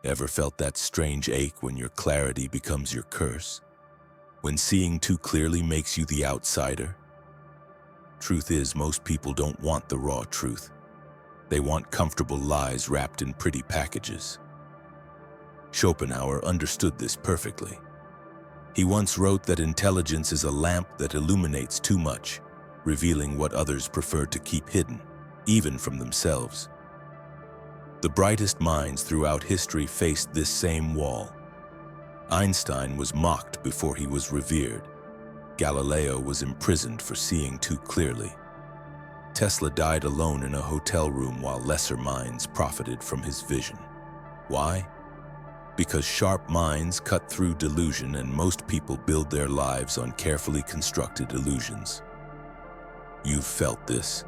Ever felt that strange ache when your clarity becomes your curse? When seeing too clearly makes you the outsider? Truth is, most people don't want the raw truth. They want comfortable lies wrapped in pretty packages. Schopenhauer understood this perfectly. He once wrote that intelligence is a lamp that illuminates too much, revealing what others prefer to keep hidden, even from themselves. The brightest minds throughout history faced this same wall. Einstein was mocked before he was revered. Galileo was imprisoned for seeing too clearly. Tesla died alone in a hotel room while lesser minds profited from his vision. Why? Because sharp minds cut through delusion, and most people build their lives on carefully constructed illusions. You've felt this.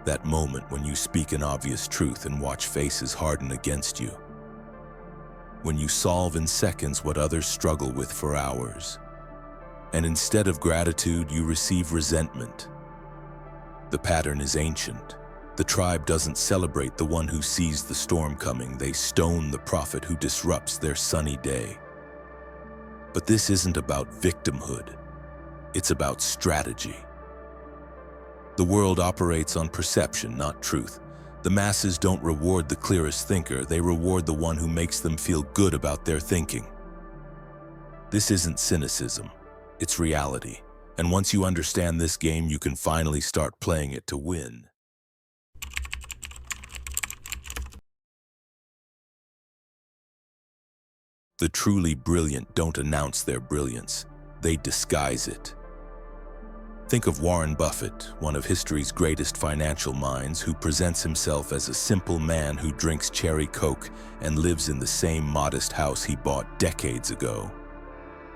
That moment when you speak an obvious truth and watch faces harden against you. When you solve in seconds what others struggle with for hours. And instead of gratitude, you receive resentment. The pattern is ancient. The tribe doesn't celebrate the one who sees the storm coming. They stone the prophet who disrupts their sunny day. But this isn't about victimhood. It's about strategy. The world operates on perception, not truth. The masses don't reward the clearest thinker. They reward the one who makes them feel good about their thinking. This isn't cynicism. It's reality. And once you understand this game, you can finally start playing it to win. The truly brilliant don't announce their brilliance. They disguise it. Think of Warren Buffett, one of history's greatest financial minds, who presents himself as a simple man who drinks cherry Coke and lives in the same modest house he bought decades ago.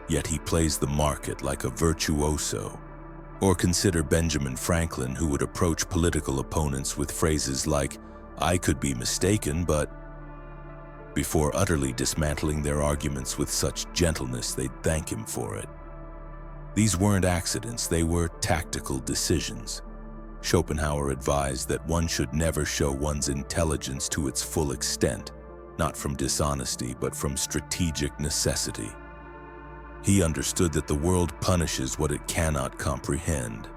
Yet he plays the market like a virtuoso. Or consider Benjamin Franklin, who would approach political opponents with phrases like, "I could be mistaken, but..." Before utterly dismantling their arguments with such gentleness, they'd thank him for it. These weren't accidents, they were tactical decisions. Schopenhauer advised that one should never show one's intelligence to its full extent, not from dishonesty, but from strategic necessity. He understood that the world punishes what it cannot comprehend.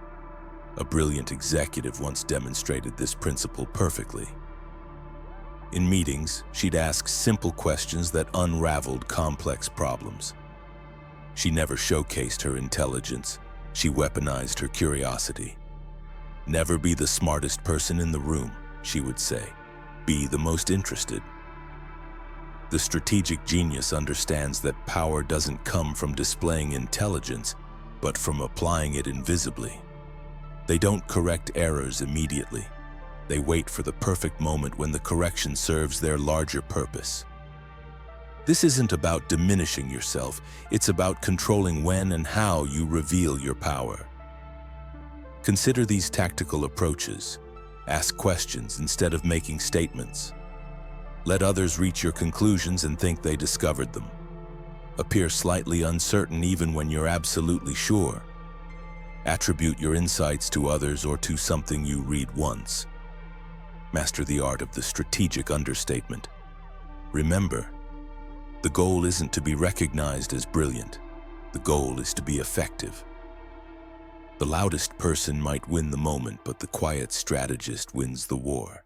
A brilliant executive once demonstrated this principle perfectly. In meetings, she'd ask simple questions that unraveled complex problems. She never showcased her intelligence. She weaponized her curiosity. "Never be the smartest person in the room," she would say. "Be the most interested." The strategic genius understands that power doesn't come from displaying intelligence, but from applying it invisibly. They don't correct errors immediately. They wait for the perfect moment when the correction serves their larger purpose. This isn't about diminishing yourself, it's about controlling when and how you reveal your power. Consider these tactical approaches. Ask questions instead of making statements. Let others reach your conclusions and think they discovered them. Appear slightly uncertain even when you're absolutely sure. Attribute your insights to others or to something you read once. Master the art of the strategic understatement. Remember, the goal isn't to be recognized as brilliant. The goal is to be effective. The loudest person might win the moment, but the quiet strategist wins the war.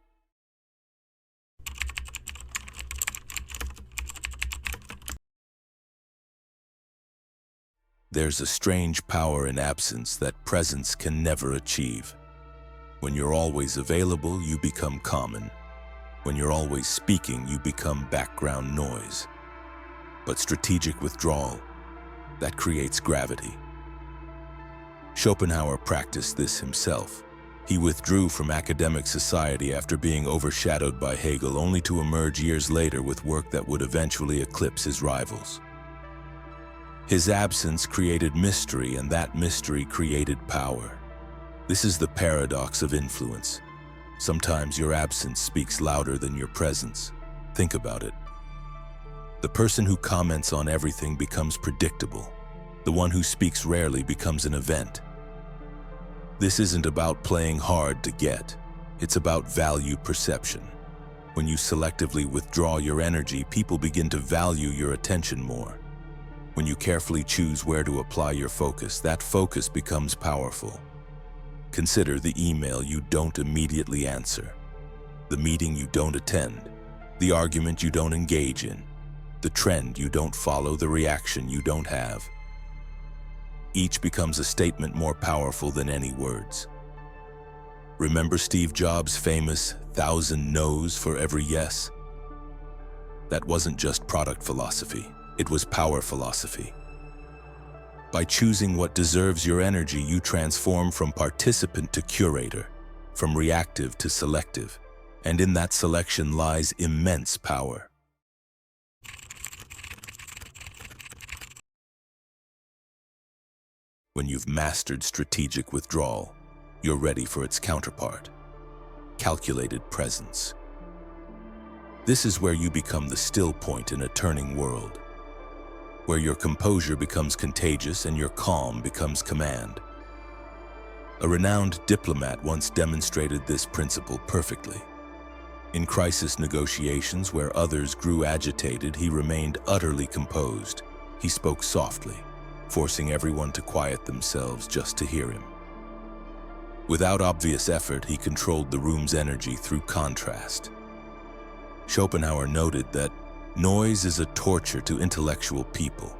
There's a strange power in absence that presence can never achieve. When you're always available, you become common. When you're always speaking, you become background noise. But strategic withdrawal, that creates gravity. Schopenhauer practiced this himself. He withdrew from academic society after being overshadowed by Hegel, only to emerge years later with work that would eventually eclipse his rivals. His absence created mystery, and that mystery created power. This is the paradox of influence. Sometimes your absence speaks louder than your presence. Think about it. The person who comments on everything becomes predictable. The one who speaks rarely becomes an event. This isn't about playing hard to get. It's about value perception. When you selectively withdraw your energy, people begin to value your attention more. When you carefully choose where to apply your focus, that focus becomes powerful. Consider the email you don't immediately answer, the meeting you don't attend, the argument you don't engage in, the trend you don't follow, the reaction you don't have. Each becomes a statement more powerful than any words. Remember Steve Jobs' famous 1,000 no's for every yes? That wasn't just product philosophy, it was power philosophy. By choosing what deserves your energy, you transform from participant to curator, from reactive to selective, and in that selection lies immense power. When you've mastered strategic withdrawal, you're ready for its counterpart, calculated presence. This is where you become the still point in a turning world, where your composure becomes contagious and your calm becomes command. A renowned diplomat once demonstrated this principle perfectly. In crisis negotiations where others grew agitated, he remained utterly composed. He spoke softly, forcing everyone to quiet themselves just to hear him. Without obvious effort, he controlled the room's energy through contrast. Schopenhauer noted that noise is a torture to intellectual people.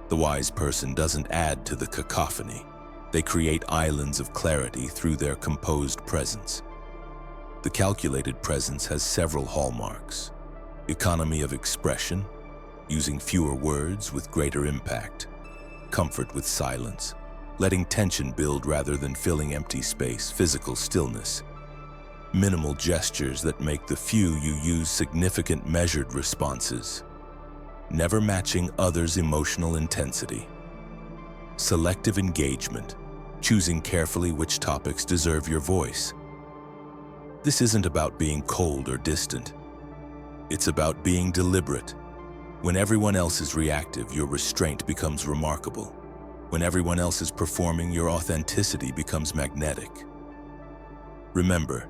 The wise person doesn't add to the cacophony. They create islands of clarity through their composed presence. The calculated presence has several hallmarks: economy of expression, using fewer words with greater impact; comfort with silence, letting tension build rather than filling empty space; physical stillness, minimal gestures that make the few you use significant measured responses, never matching others' emotional intensity; selective engagement, choosing carefully which topics deserve your voice. This isn't about being cold or distant. It's about being deliberate. When everyone else is reactive, your restraint becomes remarkable. When everyone else is performing, your authenticity becomes magnetic. Remember,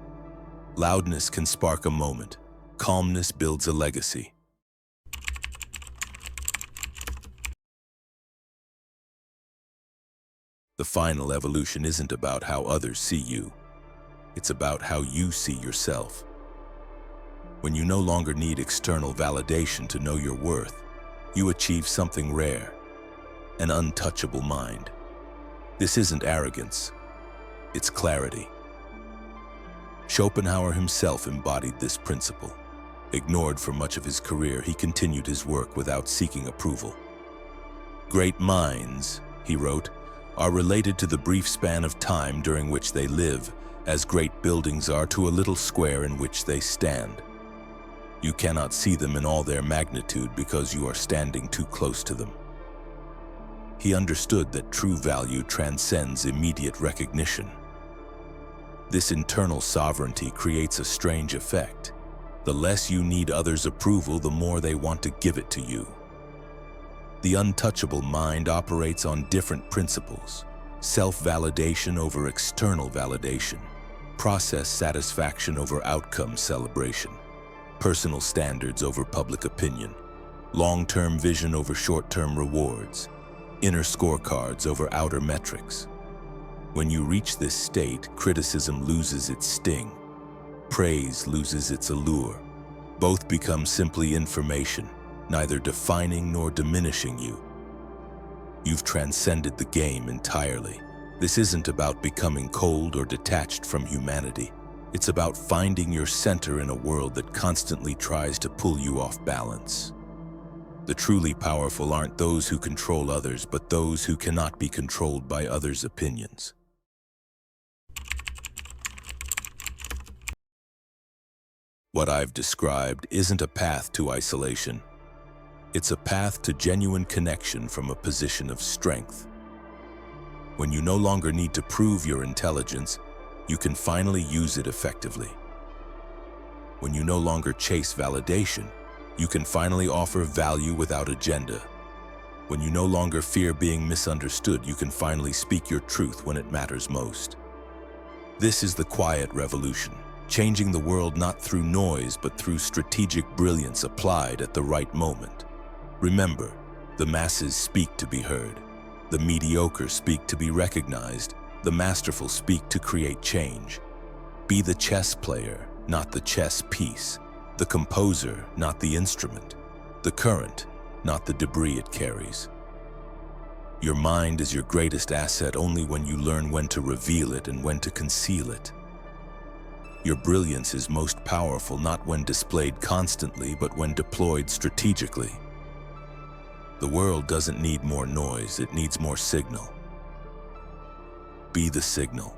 loudness can spark a moment. Calmness builds a legacy. The final evolution isn't about how others see you. It's about how you see yourself. When you no longer need external validation to know your worth, you achieve something rare: an untouchable mind. This isn't arrogance, it's clarity. Schopenhauer himself embodied this principle. Ignored for much of his career, he continued his work without seeking approval. "Great minds," he wrote, "are related to the brief span of time during which they live, as great buildings are to a little square in which they stand. You cannot see them in all their magnitude because you are standing too close to them." He understood that true value transcends immediate recognition. This internal sovereignty creates a strange effect. The less you need others' approval, the more they want to give it to you. The untouchable mind operates on different principles: self-validation over external validation, process satisfaction over outcome celebration, personal standards over public opinion, long-term vision over short-term rewards, inner scorecards over outer metrics. When you reach this state, criticism loses its sting. Praise loses its allure. Both become simply information, neither defining nor diminishing you. You've transcended the game entirely. This isn't about becoming cold or detached from humanity. It's about finding your center in a world that constantly tries to pull you off balance. The truly powerful aren't those who control others, but those who cannot be controlled by others' opinions. What I've described isn't a path to isolation. It's a path to genuine connection from a position of strength. When you no longer need to prove your intelligence, you can finally use it effectively. When you no longer chase validation, you can finally offer value without agenda. When you no longer fear being misunderstood, you can finally speak your truth when it matters most. This is the quiet revolution, changing the world not through noise but through strategic brilliance applied at the right moment. Remember, the masses speak to be heard. The mediocre speak to be recognized. The masterful speak to create change. Be the chess player, not the chess piece. The composer, not the instrument. The current, not the debris it carries. Your mind is your greatest asset only when you learn when to reveal it and when to conceal it. Your brilliance is most powerful not when displayed constantly, but when deployed strategically. The world doesn't need more noise, it needs more signal. Be the signal.